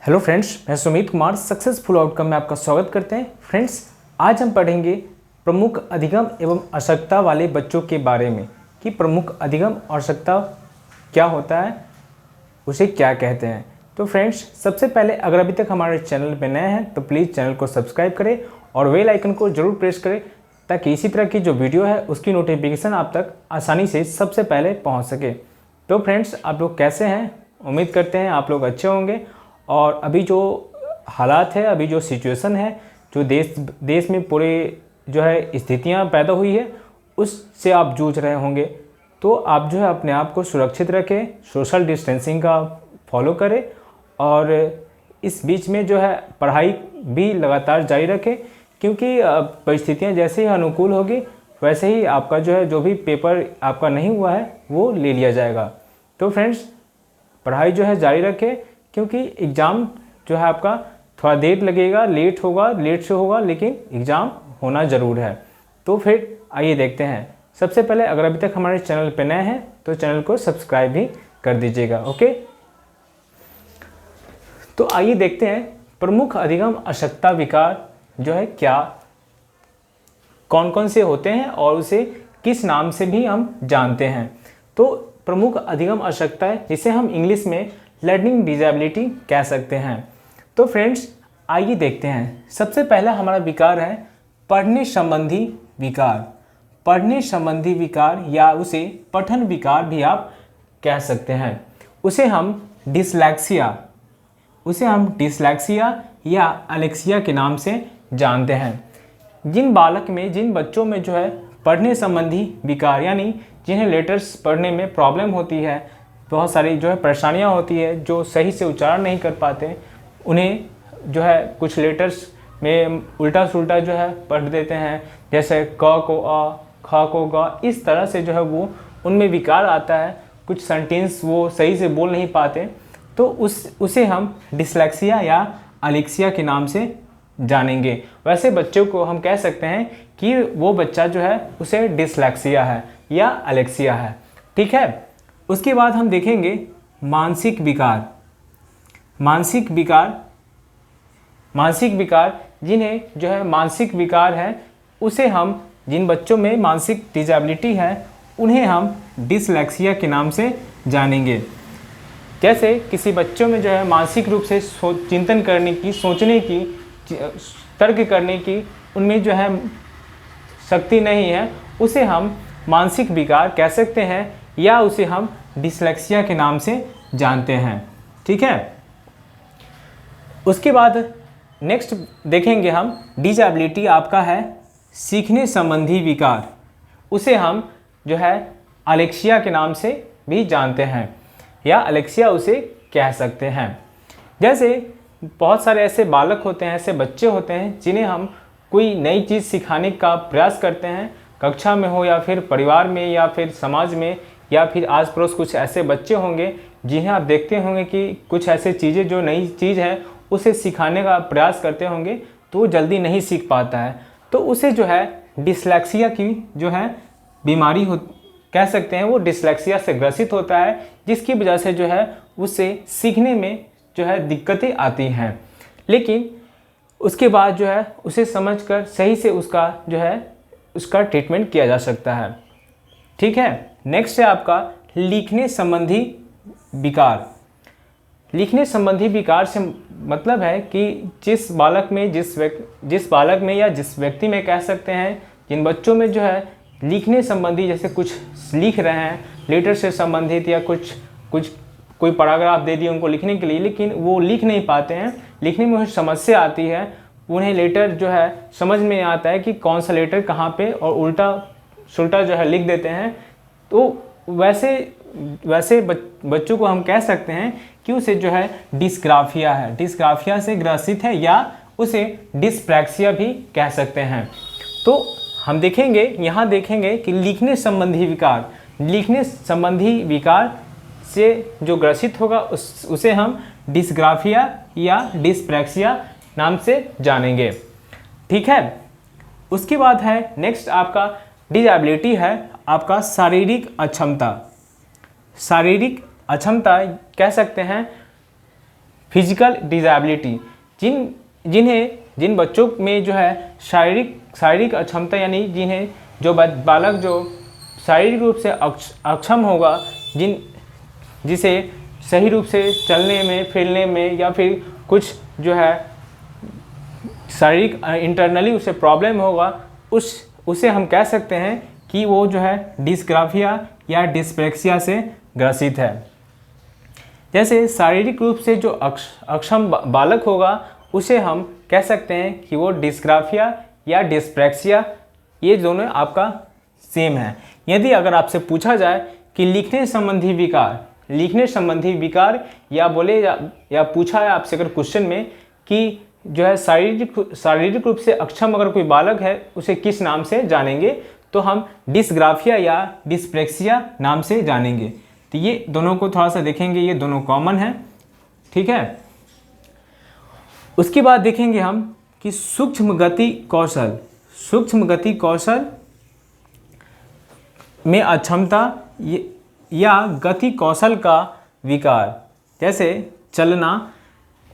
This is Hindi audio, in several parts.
हेलो फ्रेंड्स, मैं सुमित कुमार सक्सेसफुल आउटकम में आपका स्वागत करते हैं। फ्रेंड्स, आज हम पढ़ेंगे प्रमुख अधिगम एवं आवश्यकता वाले बच्चों के बारे में कि प्रमुख अधिगम और आवश्यकता क्या होता है, उसे क्या कहते हैं। तो फ्रेंड्स, सबसे पहले अगर अभी तक हमारे चैनल पर नए हैं तो प्लीज़ चैनल को सब्सक्राइब करें और बेल आइकन को ज़रूर प्रेस करें ताकि इसी तरह की जो वीडियो है उसकी नोटिफिकेशन आप तक आसानी से सबसे पहले पहुँच सके। तो फ्रेंड्स, आप लोग कैसे हैं? उम्मीद करते हैं आप लोग अच्छे होंगे। और अभी जो हालात है, अभी जो सिचुएशन है, जो देश में पूरे जो है स्थितियां पैदा हुई है, उससे आप जूझ रहे होंगे। तो आप जो है अपने आप को सुरक्षित रखें, सोशल डिस्टेंसिंग का फॉलो करें और इस बीच में जो है पढ़ाई भी लगातार जारी रखें, क्योंकि परिस्थितियां जैसे ही अनुकूल होगी वैसे ही आपका जो है जो भी पेपर आपका नहीं हुआ है वो ले लिया जाएगा। तो फ्रेंड्स, पढ़ाई जो है जारी रखें, क्योंकि एग्ज़ाम जो है आपका थोड़ा देर लगेगा, लेट से होगा, लेकिन एग्ज़ाम होना ज़रूर है। तो फिर आइए देखते हैं। सबसे पहले अगर अभी तक हमारे चैनल पर नए हैं तो चैनल को सब्सक्राइब भी कर दीजिएगा। ओके, तो आइए देखते हैं प्रमुख अधिगम आवश्यकता विकार जो है क्या, कौन कौन से होते हैं और उसे किस नाम से भी हम जानते हैं। तो प्रमुख अधिगम आवश्यकता है जिसे हम इंग्लिश में लर्निंग डिसेबिलिटी कह सकते हैं। तो फ्रेंड्स, आइए देखते हैं। सबसे पहला हमारा विकार है पढ़ने संबंधी विकार। पढ़ने संबंधी विकार या उसे पठन विकार भी आप कह सकते हैं। उसे हम डिसलेक्सिया या एलेक्सिया के नाम से जानते हैं। जिन बच्चों में जो है पढ़ने संबंधी विकार यानी जिन्हें लेटर्स पढ़ने में प्रॉब्लम होती है, बहुत सारी जो है परेशानियां होती है, जो सही से उच्चारण नहीं कर पाते, उन्हें जो है कुछ लेटर्स में उल्टा सुल्टा जो है पढ़ देते हैं, जैसे क को अ, ख को ग, इस तरह से जो है वो उनमें विकार आता है, कुछ सेंटेंस वो सही से बोल नहीं पाते। तो उसे हम डिसलेक्सिया या एलेक्सिया के नाम से जानेंगे। वैसे बच्चों को हम कह सकते हैं कि वो बच्चा जो है उसे डिसलेक्सिया है या एलेक्सिया है। ठीक है, उसके बाद हम देखेंगे मानसिक विकार जिन्हें जो है मानसिक विकार है, उसे हम, जिन बच्चों में मानसिक डिसेबिलिटी है उन्हें हम डिसलेक्सिया के नाम से जानेंगे। जैसे किसी बच्चों में जो है मानसिक रूप से चिंतन करने की, सोचने की, तर्क करने की उनमें जो है शक्ति नहीं है, उसे हम मानसिक विकार कह सकते हैं या उसे हम डिसलेक्सिया के नाम से जानते हैं। ठीक है, उसके बाद नेक्स्ट देखेंगे हम डिसेबिलिटी आपका है सीखने संबंधी विकार। उसे हम जो है एलेक्सिया के नाम से भी जानते हैं या एलेक्सिया उसे कह सकते हैं। जैसे बहुत सारे ऐसे बालक होते हैं, ऐसे बच्चे होते हैं जिन्हें हम कोई नई चीज़ सिखाने का प्रयास करते हैं, कक्षा में हो या फिर परिवार में या फिर समाज में या फिर आस पड़ोस कुछ ऐसे बच्चे होंगे जिन्हें आप देखते होंगे कि कुछ ऐसे चीज़ें जो नई चीज़ है उसे सिखाने का प्रयास करते होंगे तो वो जल्दी नहीं सीख पाता है। तो उसे जो है डिसलेक्सिया की जो है बीमारी हो कह सकते हैं, वो डिसलेक्सिया से ग्रसित होता है, जिसकी वजह से जो है उसे सीखने में जो है दिक्कतें आती हैं। लेकिन उसके बाद जो है उसे समझकर सही से उसका ट्रीटमेंट किया जा सकता है। ठीक है, नेक्स्ट है आपका लिखने संबंधी विकार। लिखने संबंधी विकार से मतलब है कि जिस बालक में या जिस व्यक्ति में कह सकते हैं, जिन बच्चों में जो है लिखने संबंधी, जैसे कुछ लिख रहे हैं लेटर से संबंधित या कोई पैराग्राफ दे दिए उनको लिखने के लिए, लेकिन वो लिख नहीं पाते हैं, लिखने में समस्या आती है, उन्हें लेटर जो है समझ में आता है कि कौन सा लेटर कहाँ पे, और उल्टा सुल्टा जो है लिख देते हैं। तो वैसे बच्चों को हम कह सकते हैं कि उसे जो है डिस्ग्राफिया से ग्रसित है या उसे डिस्प्रैक्सिया भी कह सकते हैं। तो हम यहाँ देखेंगे कि लिखने संबंधी विकार से जो ग्रसित होगा उसे हम डिस्ग्राफिया या डिस्प्रैक्सिया नाम से जानेंगे। ठीक है, उसके बाद है नेक्स्ट आपका डिसेबिलिटी है आपका शारीरिक अक्षमता कह सकते हैं फिजिकल डिसेबिलिटी, जिन बच्चों में जो है शारीरिक अक्षमता, यानी जिन्हें जो बालक जो शारीरिक रूप से अक्षम होगा, जिसे सही रूप से चलने में, फिरने में या फिर कुछ जो है शारीरिक इंटरनली उसे प्रॉब्लम होगा, उसे हम कह सकते हैं कि वो जो है डिस्ग्राफिया या डिस्प्लेक्सिया से ग्रसित है। जैसे शारीरिक रूप से जो अक्षम बालक होगा उसे हम कह सकते हैं कि वो डिस्ग्राफिया या डिस्प्लेक्सिया, ये दोनों आपका सेम है। यदि अगर आपसे पूछा जाए कि लिखने संबंधी विकार या पूछा है आपसे अगर क्वेश्चन में कि जो है शारीरिक रूप से अक्षम अगर कोई बालक है उसे किस नाम से जानेंगे, तो हम डिस्ग्राफिया या डिस्प्लेक्सिया नाम से जानेंगे। तो ये दोनों को थोड़ा सा देखेंगे, ये दोनों कॉमन है, ठीक है। उसके बाद देखेंगे हम कि सूक्ष्म गति कौशल में अक्षमता या गति कौशल का विकार, जैसे चलना,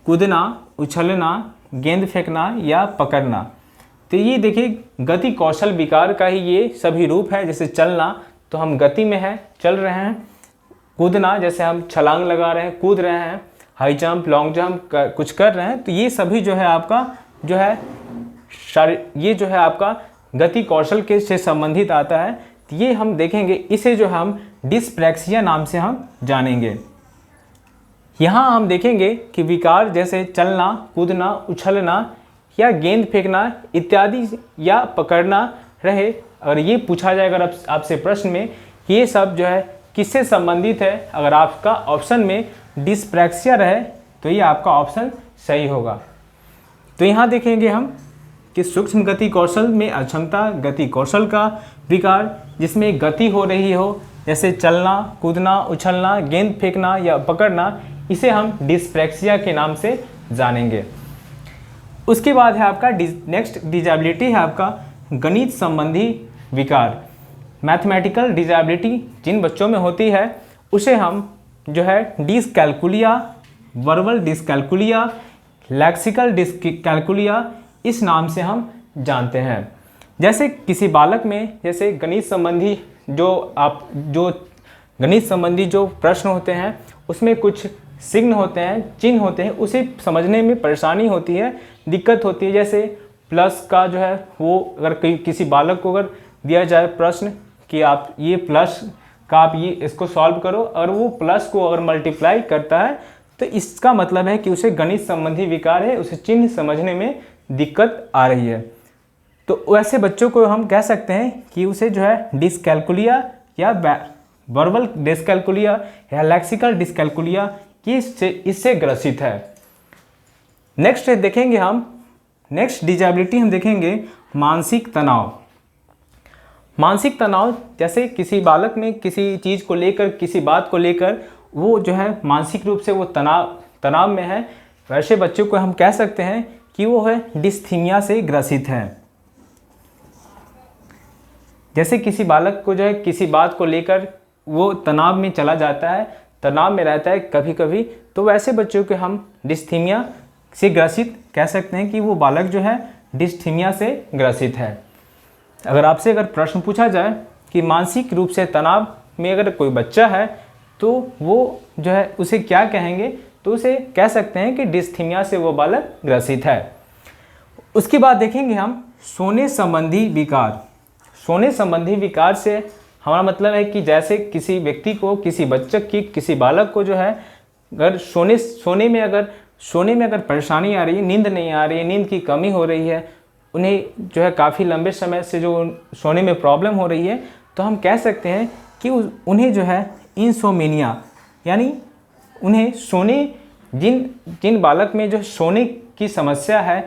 कूदना, उछलना, गेंद फेंकना या पकड़ना। तो ये देखिए गति कौशल विकार का ही ये सभी रूप है। जैसे चलना तो हम गति में है, चल रहे हैं। कूदना जैसे हम छलांग लगा रहे हैं, कूद रहे हैं, हाई जंप, लॉन्ग जंप कुछ कर रहे हैं। तो ये सभी जो है आपका जो है ये जो है आपका गति कौशल के से संबंधित आता है। तो ये हम देखेंगे, इसे जो हम डिस्प्लेक्सिया नाम से हम जानेंगे। यहाँ हम देखेंगे कि विकार जैसे चलना, कूदना, उछलना या गेंद फेंकना इत्यादि या पकड़ना रहे, अगर ये पूछा जाए अगर आपसे प्रश्न में, ये सब जो है किससे संबंधित है, अगर आपका ऑप्शन में डिस्प्लेक्सिया रहे तो ये आपका ऑप्शन सही होगा। तो यहाँ देखेंगे हम कि सूक्ष्म गति कौशल में अक्षमता, गति कौशल का विकार जिसमें गति हो रही हो, जैसे चलना, कूदना, उछलना, गेंद फेंकना या पकड़ना, इसे हम डिस्प्लेक्सिया के नाम से जानेंगे। उसके बाद है आपका नेक्स्ट डिसेबिलिटी है आपका गणित संबंधी विकार। मैथमेटिकल डिसेबिलिटी जिन बच्चों में होती है उसे हम जो है डिसकैल्कुलिया, वर्बल डिसकैल्कुलिया, लैक्सिकल डिसकैल्कुलिया इस नाम से हम जानते हैं। जैसे किसी बालक में जैसे गणित संबंधी जो प्रश्न होते हैं उसमें कुछ चिन्ह होते हैं, उसे समझने में परेशानी होती है, दिक्कत होती है। जैसे प्लस का जो है वो अगर किसी बालक को अगर दिया जाए प्रश्न कि आप ये प्लस का आप ये इसको सॉल्व करो, और वो प्लस को अगर मल्टीप्लाई करता है तो इसका मतलब है कि उसे गणित संबंधी विकार है, उसे चिन्ह समझने में दिक्कत आ रही है। तो वैसे बच्चों को हम कह सकते हैं कि उसे जो है डिसकैल्कुलिया या वर्बल डिसकैल्कुलिया या लैक्सिकल डिसकैल्कुलिया इससे ग्रसित है। नेक्स्ट देखेंगे हम, नेक्स्ट डिसेबिलिटी हम देखेंगे मानसिक तनाव। जैसे किसी बालक में किसी चीज़ को लेकर, किसी बात को लेकर वो जो है मानसिक रूप से वो तनाव में है, वैसे बच्चों को हम कह सकते हैं कि वो है डिस्थीमिया से ग्रसित है। जैसे किसी बालक को जो है किसी बात को लेकर वो तनाव में चला जाता है, तनाव में रहता है कभी कभी, तो वैसे बच्चों को हम डिस्थीमिया से ग्रसित कह सकते हैं कि वो बालक जो है डिस्थीमिया से ग्रसित है। अगर आपसे अगर प्रश्न पूछा जाए कि मानसिक रूप से तनाव में अगर कोई बच्चा है तो वो जो है उसे क्या कहेंगे, तो उसे कह सकते हैं कि डिस्थीमिया से वो बालक ग्रसित है। उसके बाद देखेंगे हम सोने संबंधी विकार से हमारा मतलब है कि जैसे किसी व्यक्ति को, किसी बच्चे की, किसी बालक को जो है अगर सोने में अगर परेशानी आ रही है, नींद नहीं आ रही है, नींद की कमी हो रही है, उन्हें जो है काफ़ी लंबे समय से जो सोने में प्रॉब्लम हो रही है, तो हम कह सकते हैं कि उन्हें जो है इंसोमेनिया, यानी उन्हें जिन बालक में जो सोने की समस्या है,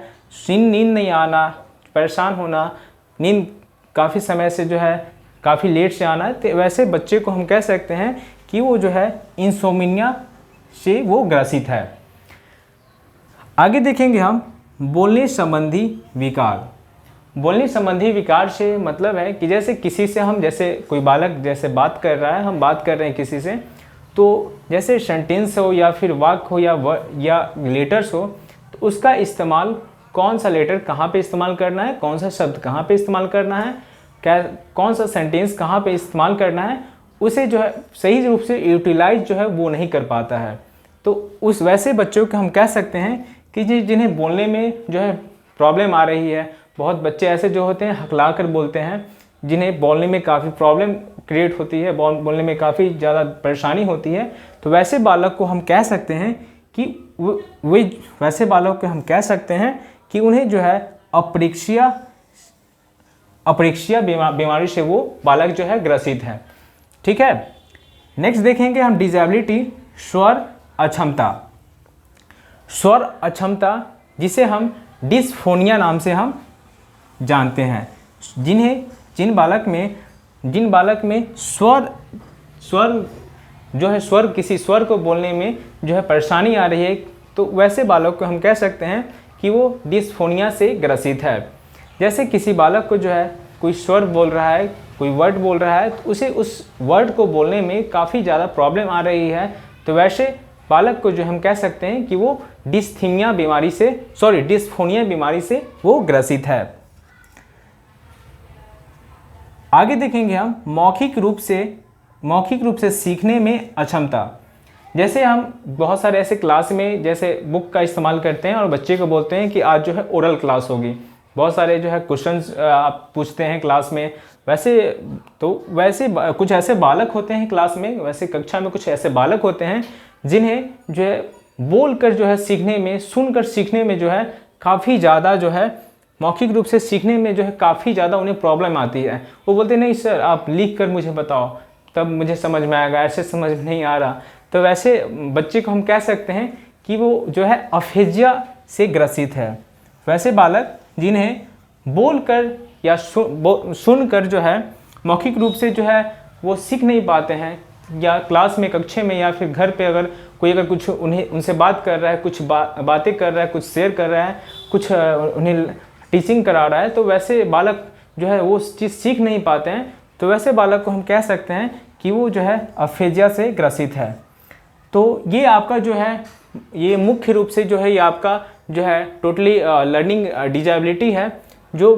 नींद नहीं आना, परेशान होना, नींद काफ़ी समय से जो है काफ़ी लेट से आना, तो वैसे बच्चे को हम कह सकते हैं कि वो जो है इंसोमेनिया से वो ग्रसित है। आगे देखेंगे हम बोलने संबंधी विकार से मतलब है कि जैसे किसी से हम, जैसे कोई बालक जैसे बात कर रहा है, हम बात कर रहे हैं किसी से, तो जैसे सेंटेंस हो या फिर वाक्य हो या लेटर्स हो, तो उसका इस्तेमाल कौन सा लेटर कहाँ पे इस्तेमाल करना है, कौन सा शब्द कहाँ पे इस्तेमाल करना है, क्या कौन सा सेंटेंस कहाँ पे इस्तेमाल करना है, उसे जो है सही रूप से यूटिलाइज जो है वो नहीं कर पाता है। तो उस वैसे बच्चों को हम कह सकते हैं कि जिन्हें बोलने में जो है प्रॉब्लम आ रही है। बहुत बच्चे ऐसे जो होते हैं हकला कर बोलते हैं, जिन्हें बोलने में काफ़ी प्रॉब्लम क्रिएट होती है, बोलने में काफ़ी ज़्यादा परेशानी होती है। तो वैसे बालक को हम कह सकते हैं कि वे वैसे बालक को हम कह सकते हैं कि उन्हें जो है अपरिक्षीय बीमारी से वो बालक जो है ग्रसित है। ठीक है, नेक्स्ट देखेंगे हम डिसेबिलिटी, स्वर अक्षमता। स्वर अक्षमता जिसे हम डिस्फोनिया नाम से हम जानते हैं, जिन बालक में स्वर जो है किसी स्वर को बोलने में जो है परेशानी आ रही है, तो वैसे बालक को हम कह सकते हैं कि वो डिस्फोनिया से ग्रसित है। जैसे किसी बालक को जो है कोई स्वर बोल रहा है, कोई वर्ड बोल रहा है, तो उसे उस वर्ड को बोलने में काफ़ी ज़्यादा प्रॉब्लम आ रही है, तो वैसे बालक को जो हम कह सकते हैं कि वो डिस्फोनिया बीमारी से वो ग्रसित है। आगे देखेंगे हम मौखिक रूप से सीखने में अक्षमता। जैसे हम बहुत सारे ऐसे क्लास में जैसे बुक का इस्तेमाल करते हैं और बच्चे को बोलते हैं कि आज जो है ओरल क्लास होगी, बहुत सारे जो है क्वेश्चंस आप पूछते हैं क्लास में। वैसे कुछ ऐसे बालक होते हैं क्लास में, वैसे कक्षा में कुछ ऐसे बालक होते हैं जिन्हें जो है बोलकर जो है सीखने में, सुनकर सीखने में जो है काफ़ी ज़्यादा जो है मौखिक रूप से सीखने में जो है काफ़ी ज़्यादा उन्हें प्रॉब्लम आती है। वो बोलते नहीं सर आप लिख कर मुझे बताओ तब मुझे समझ में आएगा, ऐसे समझ नहीं आ रहा। तो वैसे बच्चे को हम कह सकते हैं कि वो जो है अफेजिया से ग्रसित है। वैसे बालक जिन्हें बोलकर या सुनकर जो है मौखिक रूप से जो है वो सीख नहीं पाते हैं, या क्लास में, कक्षा में या फिर घर पे अगर कुछ उनसे बात कर रहा है, कुछ बातें कर रहा है, कुछ शेयर कर रहा है, कुछ उन्हें टीचिंग करा रहा है, तो वैसे बालक जो है वो चीज़ सीख नहीं पाते हैं। तो वैसे बालक को हम कह सकते हैं कि वो जो है अफेजिया से ग्रसित है। तो ये आपका जो है ये मुख्य रूप से जो है ये आपका जो है टोटली लर्निंग डिसेबिलिटी है, जो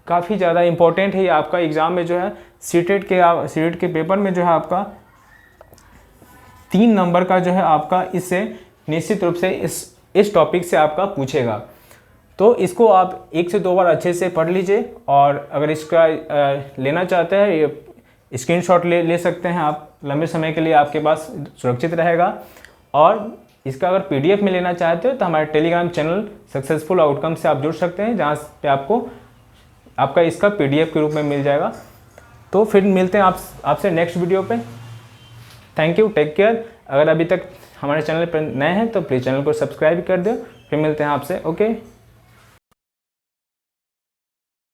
काफ़ी ज़्यादा इम्पोर्टेंट है। ये आपका एग्ज़ाम में जो है सीटेट के पेपर में जो है आपका 3 नंबर का जो है आपका इससे निश्चित रूप से इस टॉपिक से आपका पूछेगा। तो इसको आप 1 से 2 बार अच्छे से पढ़ लीजिए, और अगर इसका लेना चाहते हैं ये स्क्रीनशॉट ले सकते हैं आप, लंबे समय के लिए आपके पास सुरक्षित रहेगा। और इसका अगर PDF में लेना चाहते हो तो हमारे टेलीग्राम चैनल सक्सेसफुल आउटकम से आप जुड़ सकते हैं, जहाँ पे आपका इसका PDF के रूप में मिल जाएगा। तो फिर मिलते हैं आपसे नेक्स्ट वीडियो पे। Thank you, take care. अगर अभी तक हमारे चैनल पर नए हैं तो प्लीज़ चैनल को सब्सक्राइब कर दो। फिर मिलते हैं आपसे, ओके।